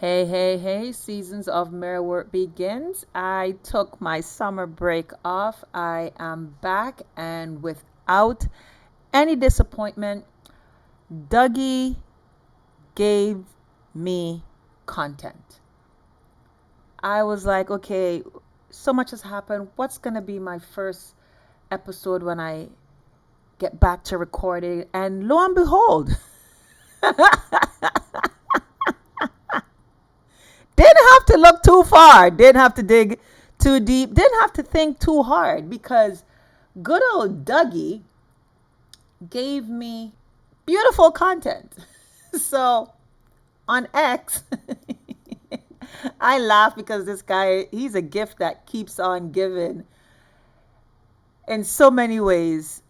Hey, hey, hey, seasons of merry work begins. I took my summer break off. I am back and without any disappointment, Dougie gave me content. I was like, okay, so much has happened. What's going to be my first episode when I get back to recording? And lo and behold, didn't have to look too far, didn't have to dig too deep, didn't have to think too hard because good old Dougie gave me beautiful content. So on X, I laugh because this guy, he's a gift that keeps on giving in so many ways,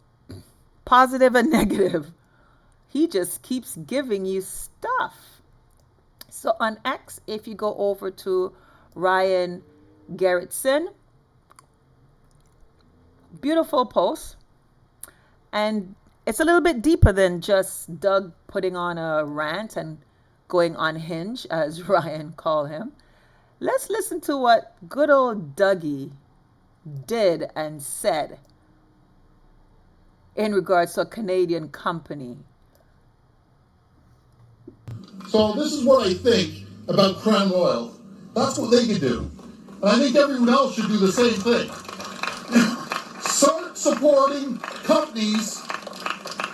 positive and negative. He just keeps giving you stuff. So on X, if you go over to Ryan Gerritsen, beautiful post. And it's a little bit deeper than just Doug putting on a rant and going on hinge, as Ryan called him. Let's listen to what good old Dougie did and said in regards to a Canadian company. So this is what I think about Crown Royal. That's what they could do. And I think everyone else should do the same thing. Start supporting companies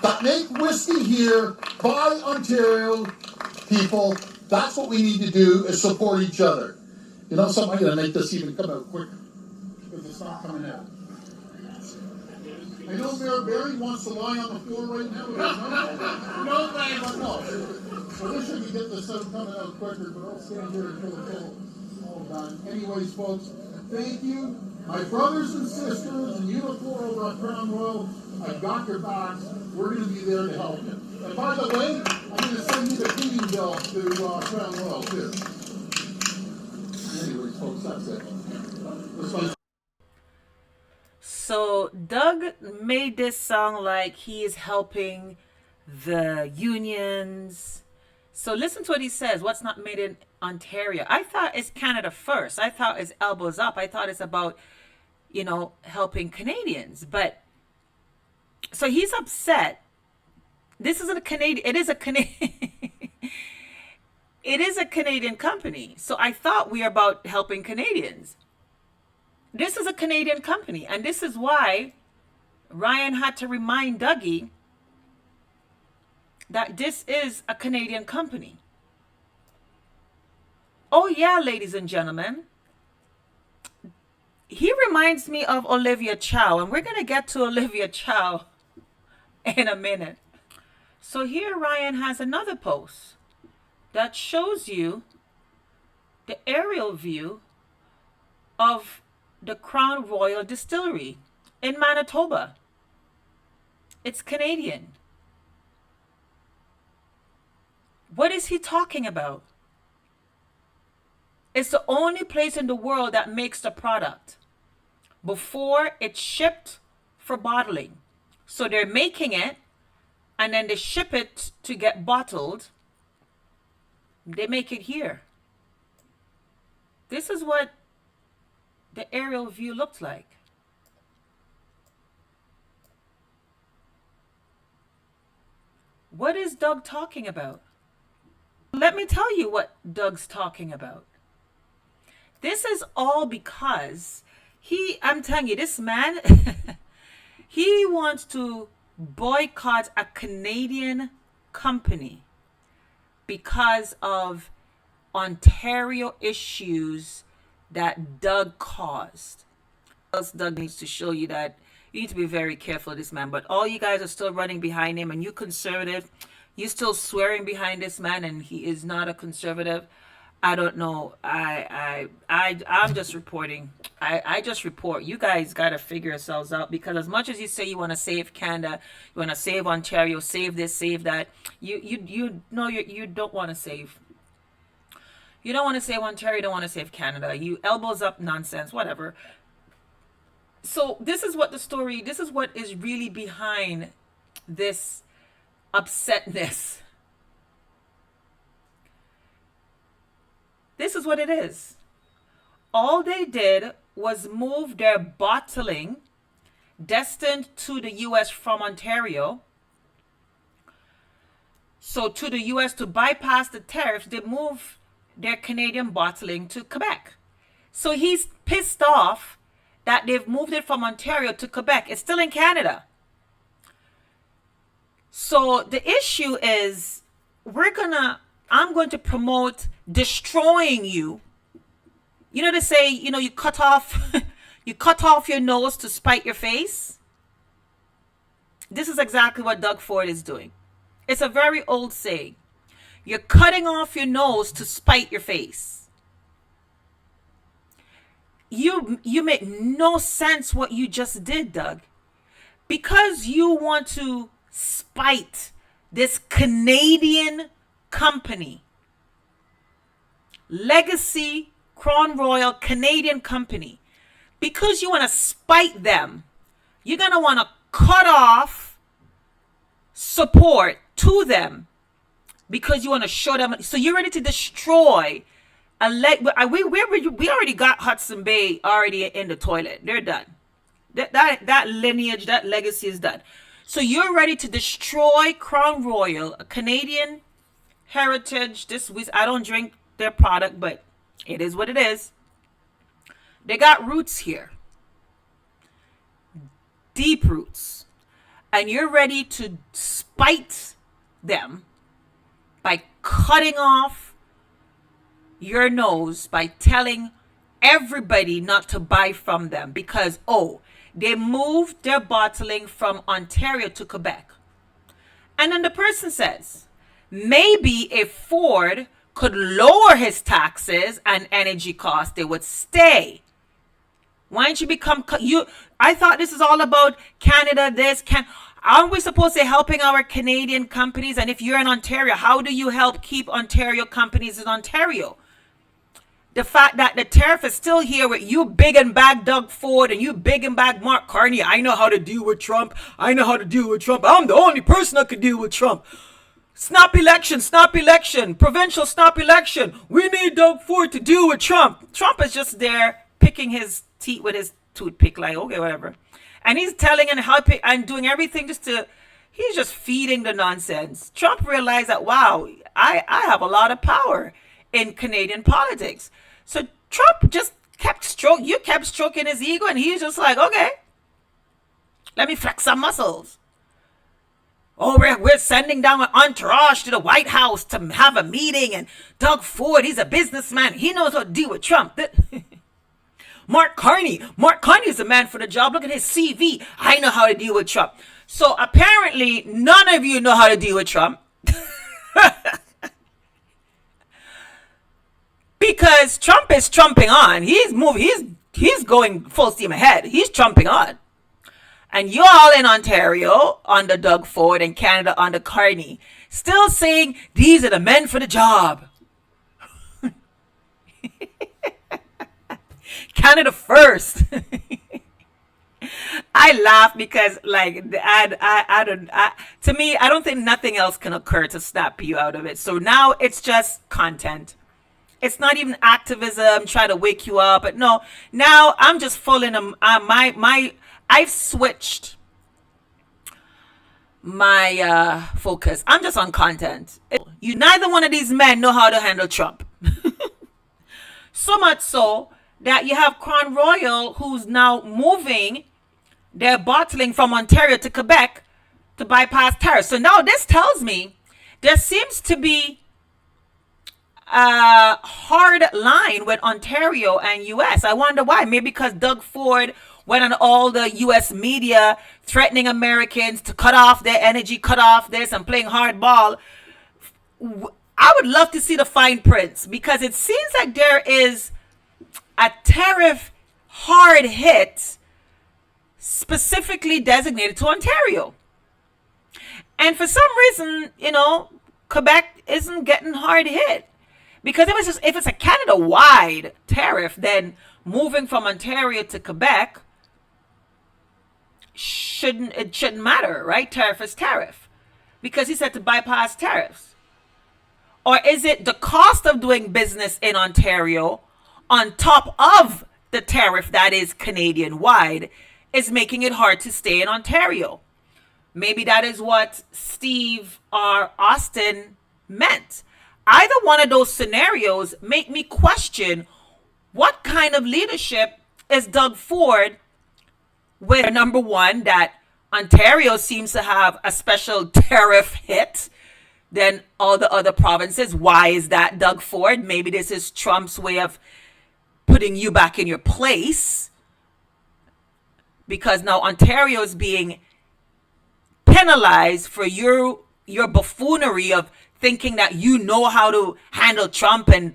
that make whiskey here by Ontario people. That's what we need to do, is support each other. You know something? I'm going to make this even come out quicker because it's not coming out. I know Mayor Barry wants to lie on the floor right now. No, thanks. No. I wish I could get this out coming out quicker, but I'll stand here until it's all done. Anyways, folks, thank you. My brothers and sisters and you four over at Crown Royal, I've got your backs. We're going to be there to help you. And by the way, I'm going to send you the cleaning bill to Crown Royal, too. Anyways, folks, that's it. So Doug made this song like he is helping the unions. So listen to what he says. What's not made in Ontario? I thought it's Canada first. I thought it's elbows up. I thought it's about, helping Canadians. But so he's upset. This is a Canadian. It is a Canadian. It is a Canadian company. So I thought we are about helping Canadians. This is a Canadian company, and this is why Ryan had to remind Dougie that this is a Canadian company. Oh yeah, ladies and gentlemen. He reminds me of Olivia Chow, and we're going to get to Olivia Chow in a minute. So here Ryan has another post that shows you the aerial view of the Crown Royal Distillery in Manitoba. It's Canadian. What is he talking about? It's the only place in the world that makes the product before it's shipped for bottling. So they're making it and then they ship it to get bottled. They make it here. This is what the aerial view looked like. What is Doug talking about? Let me tell you what Doug's talking about. This is all because I'm telling you, this man, he wants to boycott a Canadian company because of Ontario issues that Doug caused. Else Doug needs to show you that you need to be very careful of this man. But all you guys are still running behind him, and you conservative, you still swearing behind this man, and he is not a conservative. I don't know. I'm just reporting. I just report. You guys got to figure yourselves out, because as much as you say you want to save Canada, you want to save Ontario, save this, save that, you don't want to save. You don't want to save Ontario, you don't want to save Canada. You elbows up nonsense, whatever. So this is what is really behind this upsetness. this is what it is. All they did was move their bottling destined to the US from Ontario. So to the US, to bypass the tariffs, they moved their Canadian bottling to Quebec. So he's pissed off that they've moved it from Ontario to Quebec. It's still in Canada. So the issue is I'm going to promote destroying you. You know, they say, you cut off you cut off your nose to spite your face. This is exactly what Doug Ford is doing. It's a very old saying. You're cutting off your nose to spite your face. You make no sense what you just did, Doug. Because you want to spite this Canadian company, Legacy Crown Royal Canadian company, because you want to spite them, you're going to want to cut off support to them because you want to show them. So you're ready to destroy we already got Hudson Bay already in the toilet. They're done. That lineage, that legacy is done. So you're ready to destroy Crown Royal, a Canadian heritage. I don't drink their product, but it is what it is. They got roots here. Deep roots. And you're ready to spite them by cutting off your nose, by telling everybody not to buy from them because, they moved their bottling from Ontario to Quebec. And then the person says, maybe if Ford could lower his taxes and energy costs, they would stay. Why don't you become I thought this is all about Canada. Aren't we supposed to be helping our Canadian companies? And if you're in Ontario, how do you help keep Ontario companies in Ontario? The fact that the tariff is still here with you big and bad Doug Ford and you big and bad Mark Carney. I know how to deal with Trump. I'm the only person that could deal with Trump. Snap election, provincial snap election. We need Doug Ford to deal with Trump. Trump is just there picking his teeth with his toothpick, like, okay, whatever. And he's telling and helping and doing everything he's just feeding the nonsense. Trump realized that, wow, I have a lot of power in Canadian politics. So Trump just kept stroking his ego, and he's just like, okay, let me flex some muscles. Oh, we're sending down an entourage to the White House to have a meeting, and Doug Ford, he's a businessman. He knows how to deal with Trump. Mark Carney is a man for the job. Look at his CV. I know how to deal with Trump. So apparently, none of you know how to deal with Trump. Because Trump is trumping on. He's going full steam ahead. He's trumping on. And you all in Ontario under Doug Ford and Canada under Carney still saying these are the men for the job. Canada first. I laugh because, like, to me, I don't think nothing else can occur to snap you out of it. So now it's just content. It's not even activism, try to wake you up. But no, now I'm just following them. I've switched my focus. I'm just on content. Neither one of these men know how to handle Trump. So much so that you have Crown Royal, who's now moving their bottling from Ontario to Quebec to bypass tariffs. So now this tells me there seems to be a hard line with Ontario and US. I wonder why. Maybe because Doug Ford went on all the US media threatening Americans to cut off their energy, cut off this, and playing hardball. I would love to see the fine prints, because it seems like there is a tariff hard hit specifically designated to Ontario. And for some reason, Quebec isn't getting hard hit. Because if it's a Canada-wide tariff, then moving from Ontario to Quebec shouldn't matter, right? Tariff is tariff. Because he said to bypass tariffs. Or is it the cost of doing business in Ontario on top of the tariff that is Canadian wide is making it hard to stay in Ontario? Maybe that is what Steve R. Austin meant. Either one of those scenarios make me question what kind of leadership is Doug Ford with, number one, that Ontario seems to have a special tariff hit than all the other provinces. Why is that, Doug Ford? Maybe this is Trump's way of putting you back in your place, because now Ontario is being penalized for your buffoonery of thinking that you know how to handle Trump and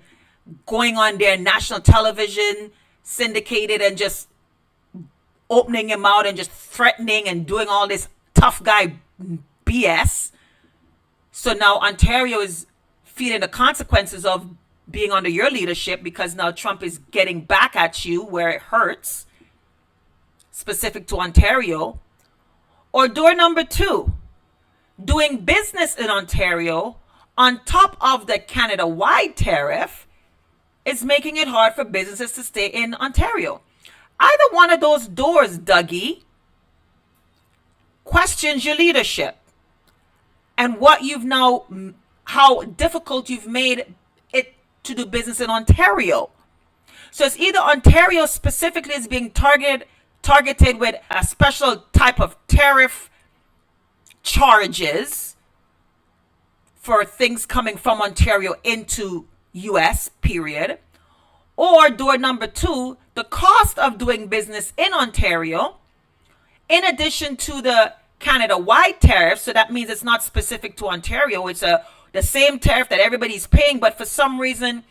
going on their national television syndicated and just opening him out and just threatening and doing all this tough guy BS. So now Ontario is feeling the consequences of being under your leadership, because now Trump is getting back at you where it hurts, specific to Ontario. Or door number two, doing business in Ontario on top of the Canada-wide tariff is making it hard for businesses to stay in Ontario. Either one of those doors, Dougie, questions your leadership and what you've now, how difficult you've made it to do business in Ontario. So it's either Ontario specifically is being targeted with a special type of tariff charges for things coming from Ontario into US, period. Or door number two, the cost of doing business in Ontario, in addition to the Canada-wide tariff. So that means it's not specific to Ontario. It's the same tariff that everybody's paying, but for some reason,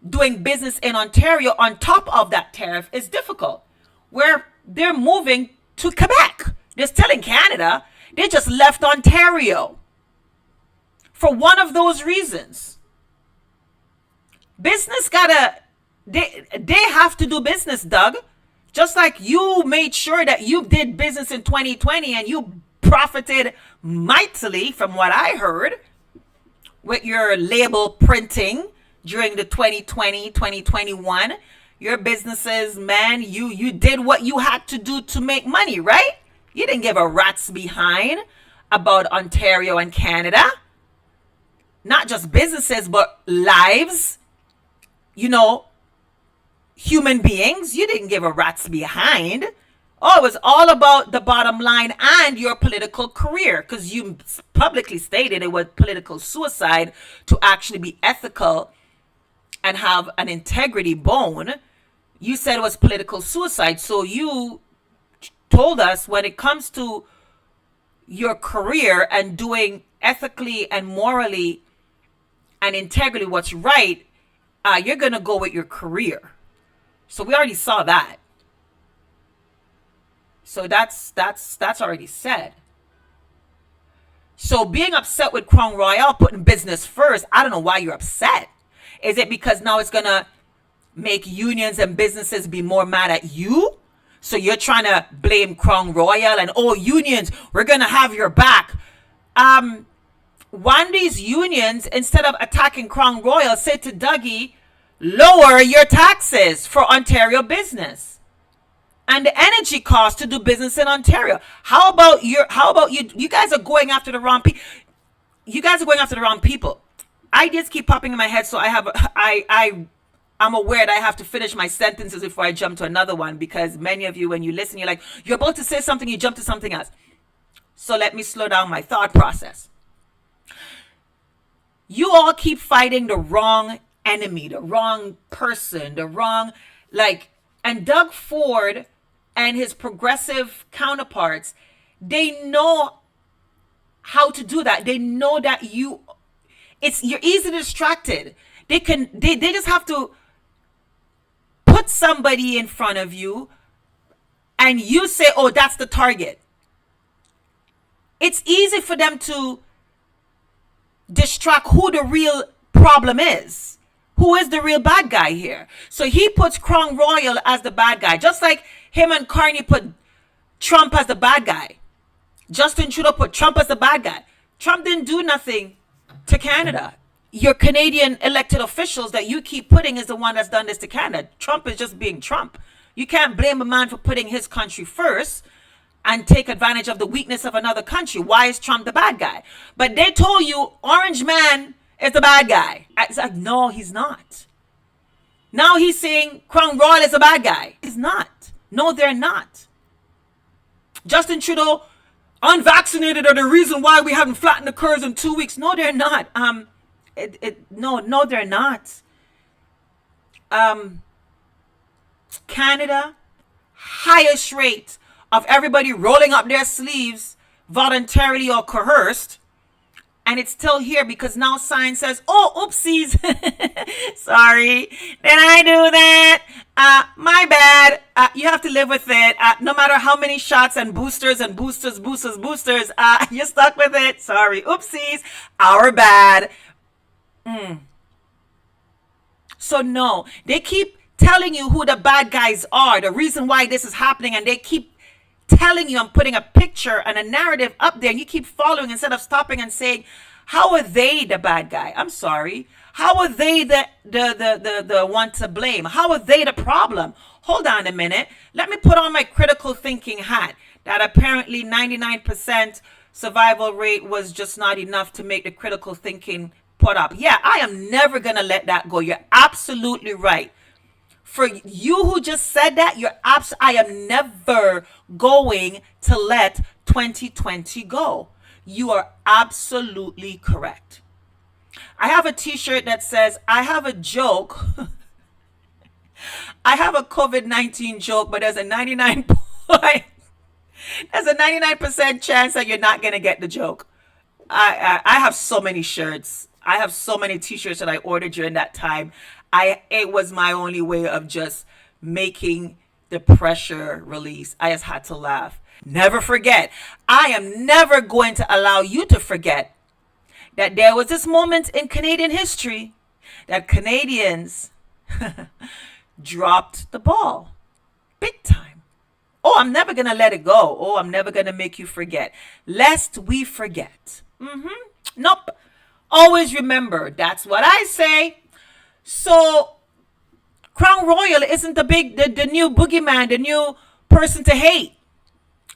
doing business in Ontario on top of that tariff is difficult. Where they're moving to Quebec. They're still in Canada. They just left Ontario for one of those reasons. Business they have to do business, Doug. Just like you made sure that you did business in 2020 and you profited mightily, from what I heard, with your label printing during the 2020, 2021. Your businesses, man, you did what you had to do to make money, right? You didn't give a rat's behind about Ontario and Canada. Not just businesses, but lives. Human beings. You didn't give a rat's behind. Oh, it was all about the bottom line and your political career, because you publicly stated it was political suicide to actually be ethical and have an integrity bone. You said it was political suicide. So you told us, when it comes to your career and doing ethically and morally and integrity what's right, you're going to go with your career. So we already saw that. So that's already said. So being upset with Crown Royal putting business first, I don't know why you're upset. Is it because now it's going to make unions and businesses be more mad at you? So you're trying to blame Crown Royal and, oh, unions, we're going to have your back. One of these unions, instead of attacking Crown Royal, said to Dougie, lower your taxes for Ontario business and the energy cost to do business in Ontario. How about you? You guys are going after the wrong people. You guys are going after the wrong people. Ideas keep popping in my head, so I'm aware that I have to finish my sentences before I jump to another one, because many of you, when you listen, you're like, you're about to say something, you jump to something else. So let me slow down my thought process. You all keep fighting the wrong enemy, the wrong person, and Doug Ford and his progressive counterparts, they know how to do that. They know that you're easily distracted. They just have to put somebody in front of you and you say, oh, that's the target. It's easy for them to distract who the real problem is. Who is the real bad guy here? So he puts Crown Royal as the bad guy, just like him and Carney put Trump as the bad guy. Justin Trudeau put Trump as the bad guy. Trump didn't do nothing to Canada. your Canadian elected officials that you keep putting is the one that's done this to Canada. Trump is just being Trump. You can't blame a man for putting his country first and take advantage of the weakness of another country. Why is Trump the bad guy? But they told you Orange Man is the bad guy. It's like, no, he's not. Now he's saying Crown Royal is a bad guy. He's not. No, they're not. Justin Trudeau, unvaccinated are the reason why we haven't flattened the curves in 2 weeks. No, they're not. No, they're not. Canada, highest rate of everybody rolling up their sleeves voluntarily or coerced. And it's still here because now science says, oh, oopsies. Sorry. Did I do that? My bad. You have to live with it. No matter how many shots and boosters, you're stuck with it. Sorry. Oopsies. Our bad. So no, they keep telling you who the bad guys are, the reason why this is happening, and they keep telling you and putting a picture and a narrative up there, and you keep following instead of stopping and saying, how are they the bad guy? I'm sorry. How are they the one to blame? How are they the problem? Hold on a minute. Let me put on my critical thinking hat that apparently 99% survival rate was just not enough to make the critical thinking put up. Yeah, I am never going to let that go. You're absolutely right. For you who just said that, I am never going to let 2020 go. You are absolutely correct. I have a t-shirt that says, I have a joke. I have a COVID-19 joke, but there's a 99% chance that you're not going to get the joke. I have so many shirts. I have so many t-shirts that I ordered during that time. It was my only way of just making the pressure release. I just had to laugh. Never forget. I am never going to allow you to forget that there was this moment in Canadian history that Canadians dropped the ball. Big time. Oh, I'm never going to let it go. Oh, I'm never going to make you forget. Lest we forget. Nope. Always remember. That's what I say. So, Crown Royal isn't the new boogeyman, the new person to hate.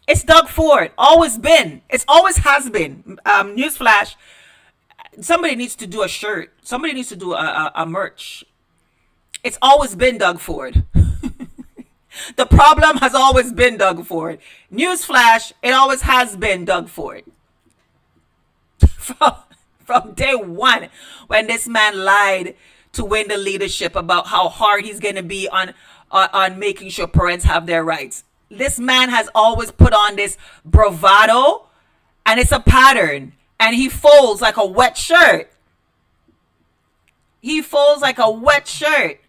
It's Doug Ford. Always been. It's always has been. Newsflash. Somebody needs to do a shirt. Somebody needs to do a merch. It's always been Doug Ford. The problem has always been Doug Ford. Newsflash. It always has been Doug Ford. From day one, when this man lied to win the leadership about how hard he's going to be on making sure parents have their rights. This man has always put on this bravado, and it's a pattern, and he folds like a wet shirt. He folds like a wet shirt.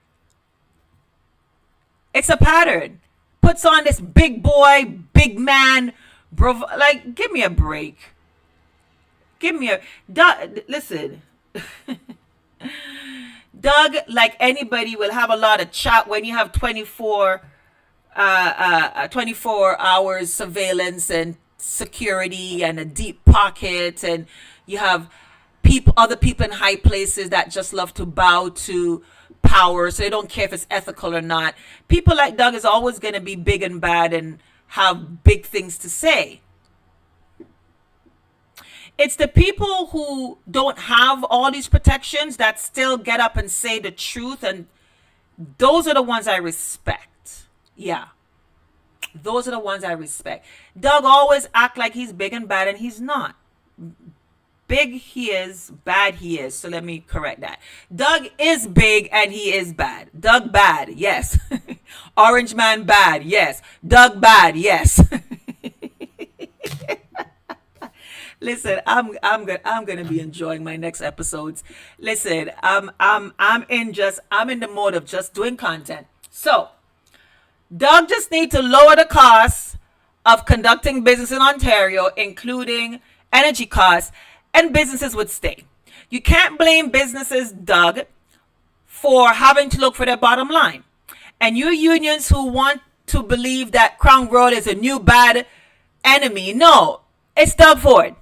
It's a pattern. Puts on this big boy, big man, like, give me a break. Listen. Doug, like anybody, will have a lot of chat when you have 24 hours surveillance and security and a deep pocket, and you have other people in high places that just love to bow to power, so they don't care if it's ethical or not. People like Doug is always going to be big and bad and have big things to say. It's the people who don't have all these protections that still get up and say the truth, and those are the ones I respect. Yeah. Those are the ones I respect. Doug always act like he's big and bad, and he's not. Big he is, bad he is. So let me correct that. Doug is big and he is bad. Doug bad, yes. Orange man bad, yes. Doug bad, yes. Listen, I'm gonna be enjoying my next episodes. Listen, I'm in the mode of just doing content. So, Doug just need to lower the costs of conducting business in Ontario, including energy costs, and businesses would stay. You can't blame businesses, Doug, for having to look for their bottom line. And you unions who want to believe that Crown Royal is a new bad enemy, no, it's Doug Ford.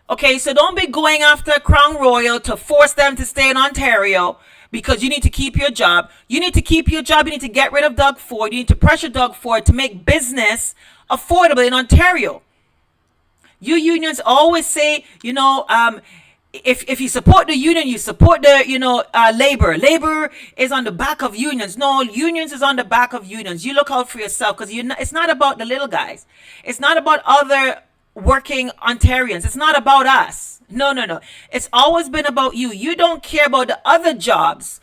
Okay, so don't be going after Crown Royal to force them to stay in Ontario because you need to keep your job. You need to keep your job. You need to get rid of Doug Ford. You need to pressure Doug Ford to make business affordable in Ontario. You unions always say, if you support the union, you support the, labor. Labor is on the back of unions. No, unions is on the back of unions. You look out for yourself because it's not about the little guys. It's not about other working Ontarians. It's not about us. No. It's always been about you. You don't care about the other jobs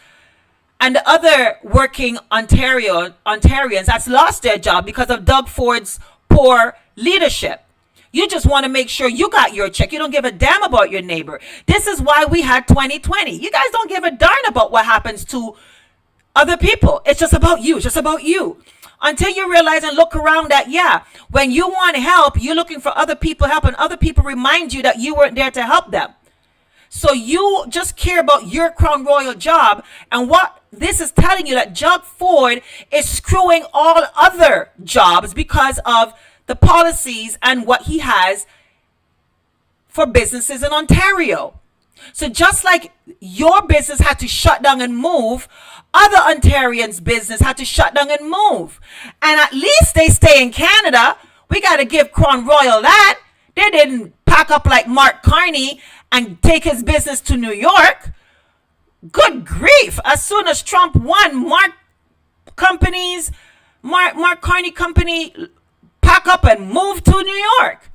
and the other working Ontarians that's lost their job because of Doug Ford's poor leadership. You just want to make sure you got your check. You don't give a damn about your neighbor. This is why we had 2020. You guys don't give a darn about what happens to other people. It's just about you. It's just about you. Until you realize and look around that, when you want help, you're looking for other people help, and other people remind you that you weren't there to help them. So you just care about your Crown Royal job, and what this is telling you that Doug Ford is screwing all other jobs because of the policies and what he has for businesses in Ontario. So just like your business had to shut down and move, other Ontarians' business had to shut down and move. And at least they stay in Canada. We got to give Crown Royal that. They didn't pack up like Mark Carney and take his business to New York. Good grief. As soon as Trump won, Mark Carney company pack up and move to New York.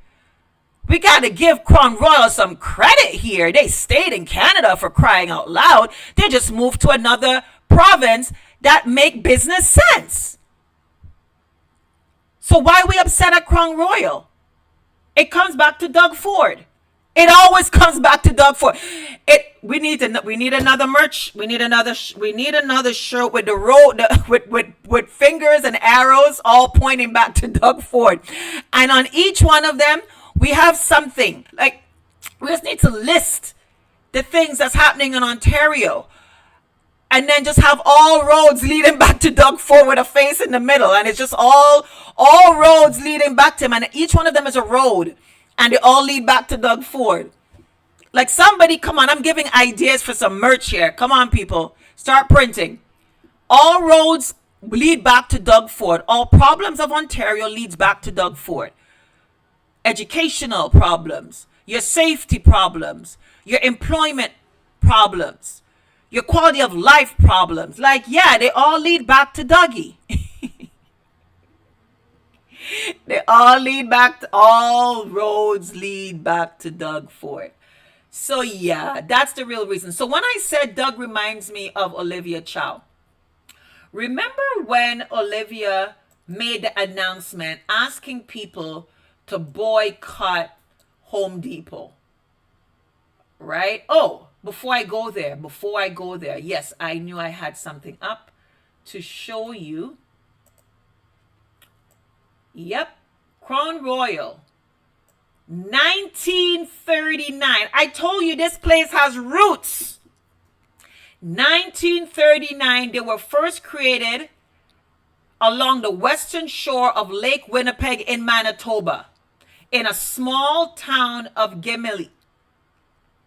We got to give Crown Royal some credit here. They stayed in Canada, for crying out loud. They just moved to another province that make business sense. So why are we upset at Crown Royal? It comes back to Doug Ford. It always comes back to Doug Ford. We need another merch. We need another shirt with the road with fingers and arrows all pointing back to Doug Ford. And on each one of them, we have something. Like, we just need to list the things that's happening in Ontario. And then just have all roads leading back to Doug Ford with a face in the middle. And it's just all roads leading back to him. And each one of them is a road. And they all lead back to Doug Ford. Like, somebody, come on, I'm giving ideas for some merch here. Come on, people. Start printing. All roads lead back to Doug Ford. All problems of Ontario leads back to Doug Ford. Educational problems, your safety problems, your employment problems, your quality of life problems. Like, they all lead back to Dougie. All roads lead back to Doug Ford. So that's the real reason. So when I said Doug reminds me of Olivia Chow, remember when Olivia made the announcement asking people to boycott Home Depot, right? Oh, before I go there, yes, I knew I had something up to show you. Yep, Crown Royal, 1939. I told you this place has roots. 1939, they were first created along the western shore of Lake Winnipeg in Manitoba, in a small town of Gimli.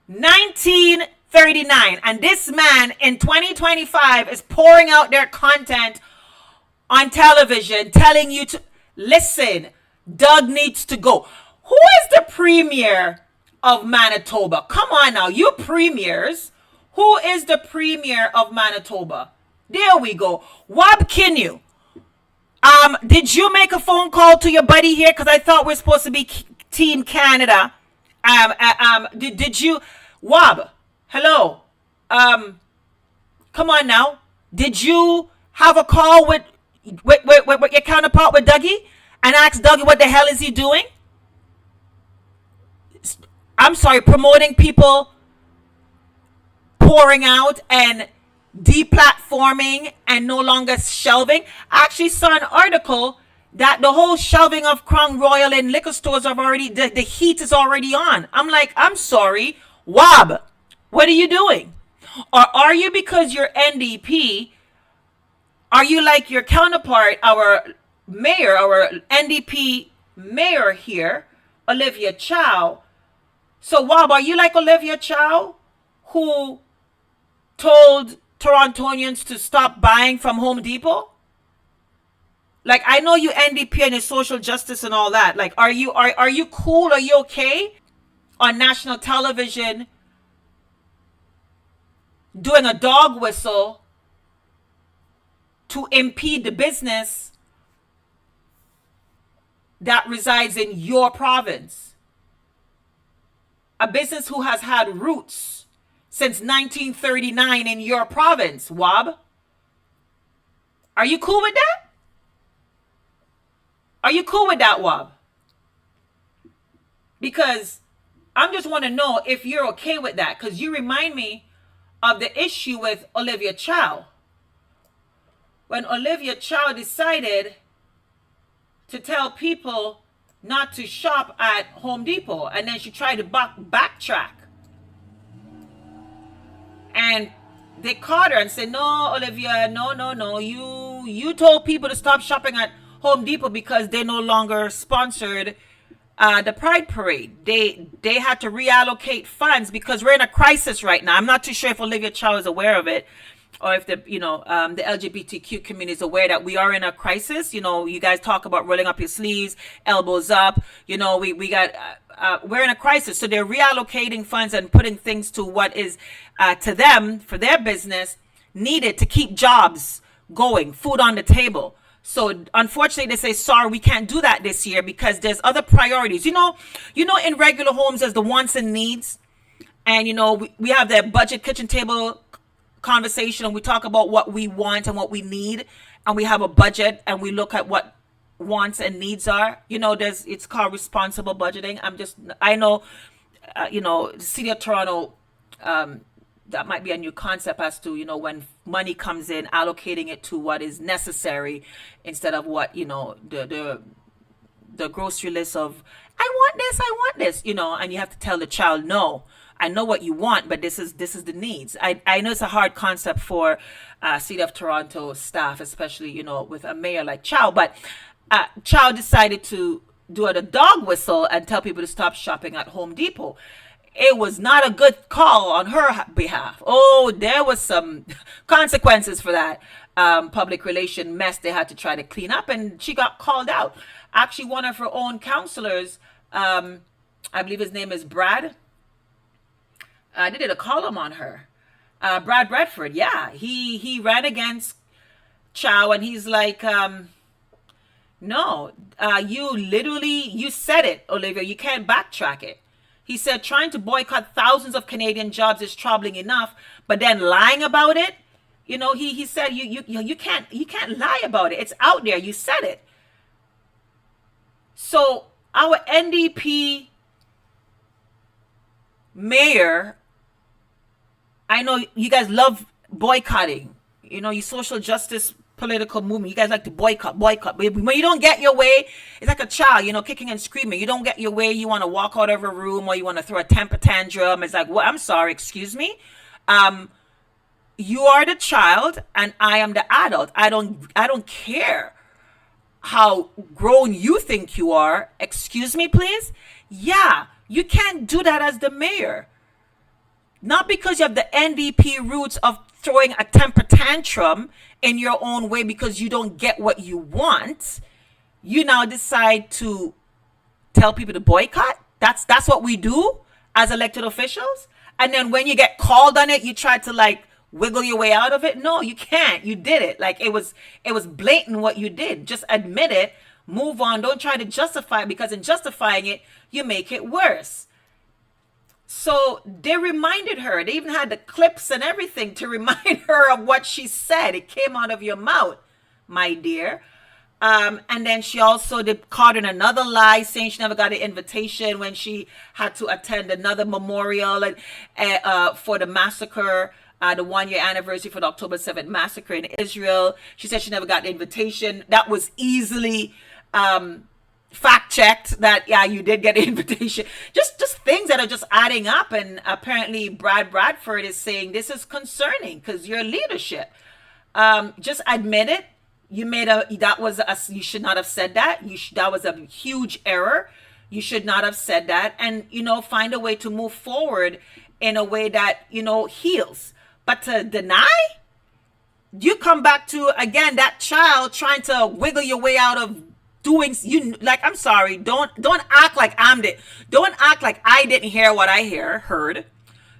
1939. And this man in 2025 is pouring out their content on television, telling you to listen, Doug needs to go. Who is the premier of Manitoba? Come on now, you premiers. Who is the premier of Manitoba? There we go. Wab Kinnew. Did you make a phone call to your buddy here? Because I thought we're supposed to be Team Canada. Did you, Wab? Hello. Come on now. Did you have a call with your counterpart, with Dougie, and ask Dougie what the hell is he doing? I'm sorry, promoting people pouring out and deplatforming and no longer shelving. I actually saw an article that the whole shelving of Crown Royal in liquor stores have already, the heat is already on. I'm like, I'm sorry, Wab, what are you doing? Or are you, because you're NDP, are you like your counterpart, our mayor, our NDP mayor here, Olivia Chow, So, Wob, are you like Olivia Chow, who told Torontonians to stop buying from Home Depot? Like, I know you NDP and your social justice and all that. Like, are you cool? Are you okay on national television doing a dog whistle to impede the business that resides in your province? A business who has had roots since 1939 in your province, Wob. Are you cool with that? Are you cool with that, Wob? Because I just want to know if you're okay with that, because you remind me of the issue with Olivia Chow. When Olivia Chow decided to tell people not to shop at Home Depot, and then she tried to backtrack. And they caught her and said, no, Olivia, no. You told people to stop shopping at Home Depot because they no longer sponsored the Pride Parade. They had to reallocate funds because we're in a crisis right now. I'm not too sure if Olivia Chow is aware of it, or if the LGBTQ community is aware that we are in a crisis. You guys talk about rolling up your sleeves, elbows up. We got we're in a crisis, so they're reallocating funds and putting things to what is to them, for their business, needed to keep jobs going, food on the table. So unfortunately, they say, sorry, we can't do that this year because there's other priorities. In regular homes, there's the wants and needs. And, we have the budget kitchen table conversation, and we talk about what we want and what we need. And we have a budget, and we look at what wants and needs are. It's called responsible budgeting. I know, the city of Toronto, that might be a new concept as to, when money comes in, allocating it to what is necessary instead of what, the grocery list of, I want this, and you have to tell the child, no, I know what you want, but this is the needs. I know it's a hard concept for City of Toronto staff, especially, with a mayor like Chow, but Chow decided to do a dog whistle and tell people to stop shopping at Home Depot. It was not a good call on her behalf. Oh, there was some consequences for that public relation mess they had to try to clean up, and she got called out. Actually, one of her own counselors, I believe his name is Brad, they did a column on her. Brad Bradford, yeah, he ran against Chow, and he's like, no, you said it, Olivia, you can't backtrack it. He said trying to boycott thousands of Canadian jobs is troubling enough, but then lying about it, he said you can't lie about it. It's out there. You said it. So our NDP mayor, I know you guys love boycotting. You social justice political movement. You guys like to boycott. When you don't get your way, it's like a child, kicking and screaming. You don't get your way, you want to walk out of a room, or you want to throw a temper tantrum. It's like, well, I'm sorry, excuse me. You are the child and I am the adult. I don't care how grown you think you are. Excuse me, please. Yeah, you can't do that as the mayor. Not because you have the NDP roots of throwing a temper tantrum in your own way because you don't get what you want. You now decide to tell people to boycott. That's what we do as elected officials. And then when you get called on it, you try to wiggle your way out of it. No, you can't. You did it. It was blatant what you did. Just admit it. Move on. Don't try to justify it, because in justifying it, you make it worse. So they reminded her. They even had the clips and everything to remind her of what she said. It came out of your mouth, my dear. And then she also caught in another lie, saying she never got an invitation when she had to attend another memorial for the massacre, the 1-year anniversary for the October 7th massacre in Israel. She said she never got an invitation. That was easily fact checked, that you did get an invitation. Just things that are just adding up. And apparently Brad Bradford is saying this is concerning because your leadership. Just admit it. You should not have said that. That was a huge error. You should not have said that, and find a way to move forward in a way that heals. But to deny, you come back to again that child trying to wiggle your way out of doing I'm sorry, don't act like don't act like I didn't hear what I heard.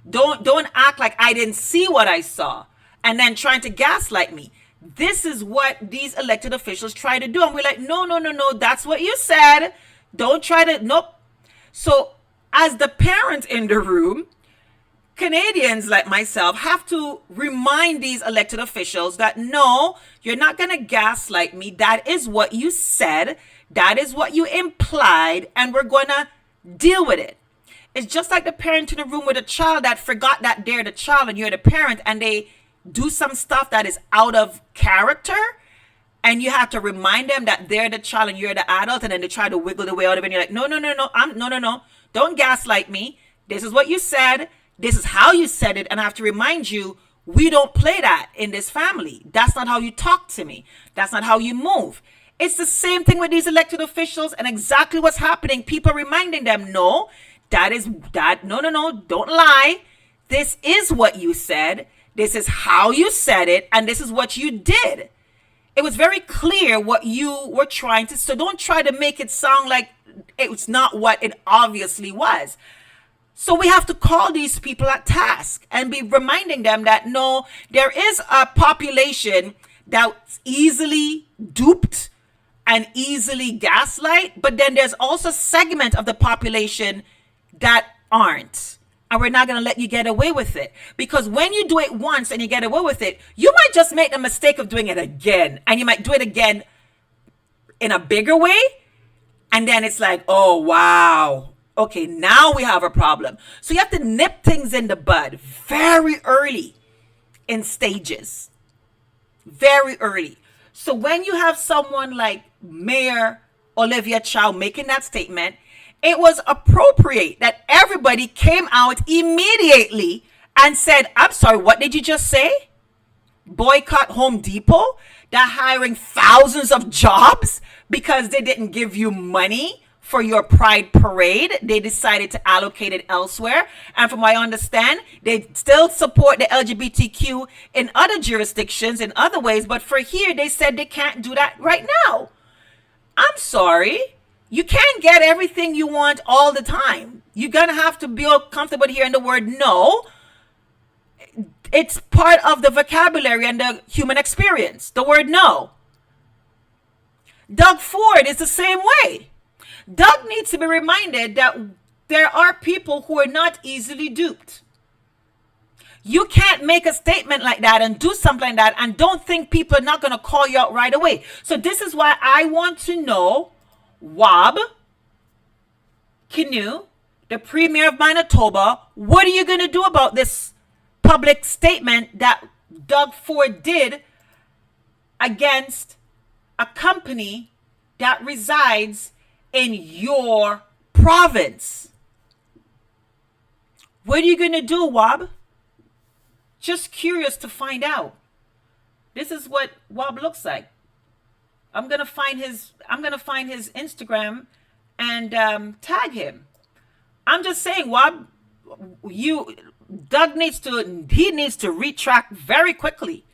Don't act like I didn't see what I saw, and then trying to gaslight me. This is what these elected officials try to do, and we're like, no, that's what you said. Don't try to, nope. So as the parent in the room, Canadians like myself have to remind these elected officials that no, you're not going to gaslight me. That is what you said. That is what you implied, and we're going to deal with it. It's just like the parent in the room with a child that forgot that they're the child and you're the parent, and they do some stuff that is out of character, and you have to remind them that they're the child and you're the adult, and then they try to wiggle the way out of it, and you're like, no, don't gaslight me. This is what you said. This is how you said it, and I have to remind you, we don't play that in this family. That's not how you talk to me. That's not how you move. It's the same thing with these elected officials, and exactly what's happening. People reminding them, no, no, don't lie. This is what you said. This is how you said it, and this is what you did. It was very clear what you were trying to, so don't try to make it sound like it's not what it obviously was. So we have to call these people at task and be reminding them that no, there is a population that's easily duped and easily gaslight, but then there's also a segment of the population that aren't. And we're not going to let you get away with it. Because when you do it once and you get away with it, you might just make the mistake of doing it again. And you might do it again in a bigger way. And then it's like, oh, wow. Okay, now we have a problem. So you have to nip things in the bud very early in stages. Very early. So when you have someone like Mayor Olivia Chow making that statement, it was appropriate that everybody came out immediately and said, I'm sorry, what did you just say? Boycott Home Depot? They're hiring thousands of jobs because they didn't give you money for your Pride Parade. They decided to allocate it elsewhere. And from what I understand, they still support the LGBTQ in other jurisdictions, in other ways. But for here, they said they can't do that right now. I'm sorry. You can't get everything you want all the time. You're going to have to be comfortable hearing the word no. It's part of the vocabulary and the human experience, the word no. Doug Ford is the same way. Doug needs to be reminded that there are people who are not easily duped. You can't make a statement like that and do something like that and don't think people are not going to call you out right away. So this is why I want to know, Wab Kinew, the Premier of Manitoba, what are you going to do about this public statement that Doug Ford did against a company that resides in your province? What are you going to do, Wab? Just curious to find out. This is what Wab looks like. I'm gonna find his Instagram and tag him. I'm just saying, Wab, Doug needs to retract very quickly.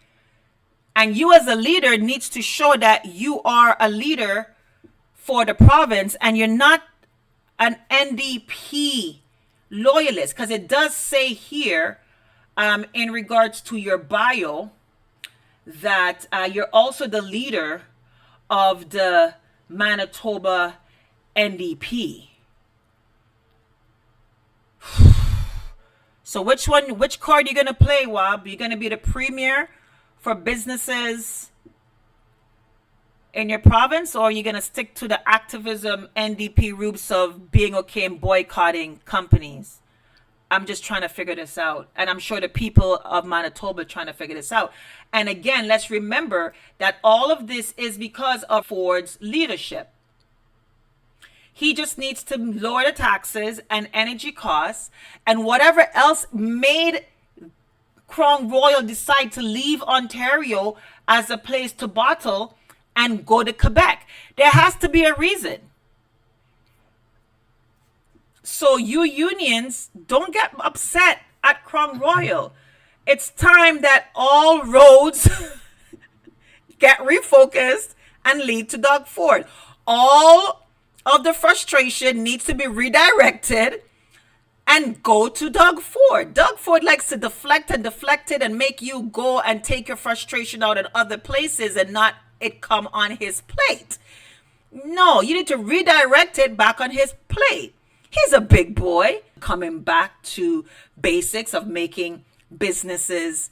And you as a leader needs to show that you are a leader for the province and you're not an NDP loyalist. Because it does say here, in regards to your bio, that you're also the leader of the Manitoba NDP. So which card are you going to play, Wab? You're going to be the premier for businesses in your province, or are you going to stick to the activism NDP roots of being okay and boycotting companies? I'm just trying to figure this out. And I'm sure the people of Manitoba are trying to figure this out. And again, let's remember that all of this is because of Ford's leadership. He just needs to lower the taxes and energy costs and whatever else made Crown Royal decide to leave Ontario as a place to bottle and go to Quebec. There has to be a reason. So you unions, don't get upset at Crown Royal. It's time that all roads get refocused and lead to Doug Ford. All of the frustration needs to be redirected and go to Doug Ford. Doug Ford likes to deflect it and make you go and take your frustration out in other places and not it come on his plate. No, you need to redirect it back on his plate. He's a big boy. Coming back to basics of making businesses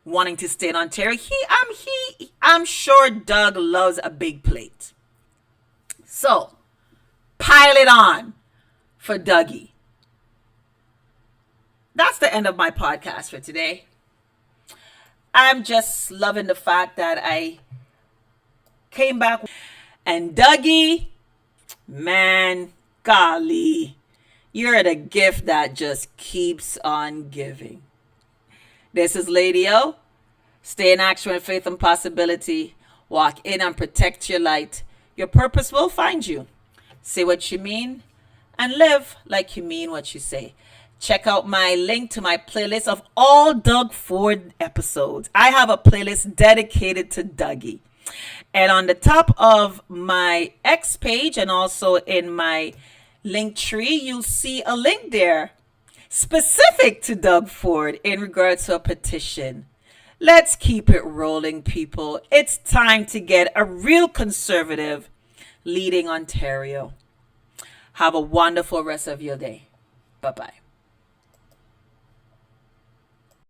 wanting to stay in Ontario. I'm sure Doug loves a big plate. So, pile it on for Dougie. That's the end of my podcast for today. I'm just loving the fact that I came back. And Dougie, man, golly, you're the gift that just keeps on giving. This is Lady O. Stay in action with faith and possibility. Walk in and protect your light. Your purpose will find you. Say what you mean and live like you mean what you say. Check out my link to my playlist of all Doug Ford episodes. I have a playlist dedicated to Dougie. And on the top of my X page and also in my link tree, you'll see a link there specific to Doug Ford in regards to a petition. Let's keep it rolling, people. It's time to get a real conservative leading Ontario. Have a wonderful rest of your day. Bye-bye.